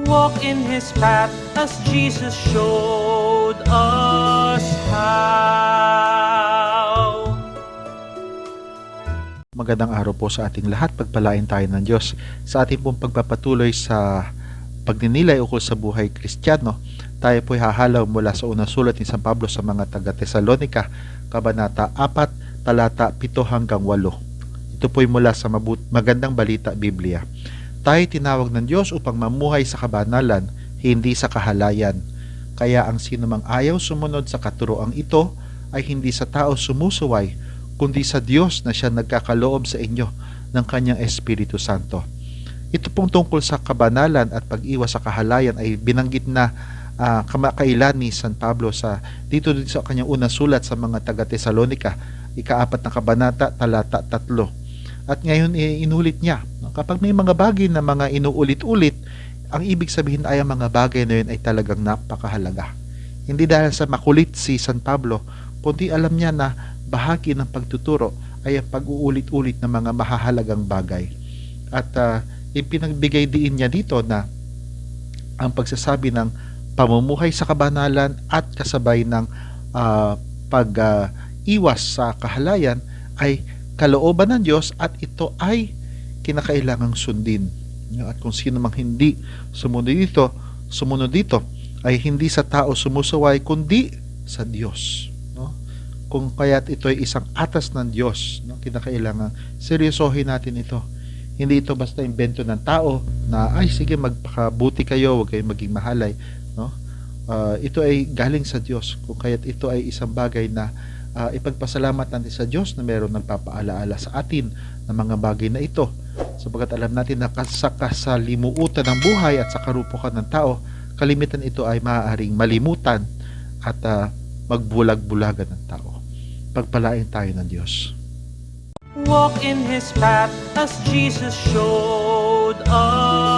Walk in His path as Jesus showed us how. Magandang araw po sa ating lahat. Pagpalain tayo ng Diyos sa ating pong pagpapatuloy sa pagninilay ukol sa buhay Kristiyano. Tayo po'y hahalaw mula sa unang sulat ni San Pablo sa mga taga-Tesalonika, Kabanata 4, talata 7 hanggang 8. Ito po'y mula sa Magandang Balita Biblia. Tayo tinawag ng Diyos upang mamuhay sa kabanalan, hindi sa kahalayan. Kaya ang sinumang ayaw sumunod sa katuroang ito ay hindi sa tao sumusuway, kundi sa Diyos na siya nagkakaloob sa inyo ng kanyang Espiritu Santo. Ito pong tungkol sa kabanalan at pag-iwas sa kahalayan ay binanggit na kamakailan ni San Pablo dito sa kanyang unang sulat sa mga taga-Tesalonika, ika-4 na kabanata, talata 3. At ngayon inulit niya. Kapag may mga bagay na mga inuulit-ulit, ang ibig sabihin ay ang mga bagay na yun ay talagang napakahalaga. Hindi dahil sa makulit si San Pablo, kundi alam niya na bahagi ng pagtuturo ay ang pag-uulit-ulit ng mga mahahalagang bagay. At ipinagbigay diin niya dito na ang pagsasabi ng pamumuhay sa kabanalan at kasabay ng pag-iwas sa kahalayan ay kalooban ng Diyos at ito ay kinakailangang sundin. At kung sino mang hindi sumunod dito ay hindi sa tao sumusuway kundi sa Diyos. Kung kaya't ito ay isang atas ng Diyos, kinakailangan seryosohin natin ito. Hindi ito basta imbento ng tao na ay sige magpakabuti kayo, huwag kayong maging mahalay. Ito ay galing sa Diyos. Kung kaya't ito ay isang bagay na ipagpasalamat natin sa Diyos na meron nagpapaalaala sa atin ng mga bagay na ito, sapagkat alam natin na sa kasalimuutan ng buhay at sa karupukan ng tao, kalimitan ito ay maaaring malimutan at magbulag-bulagan ng tao. Pagpalain tayo ng Diyos. Walk in His path as Jesus showed us.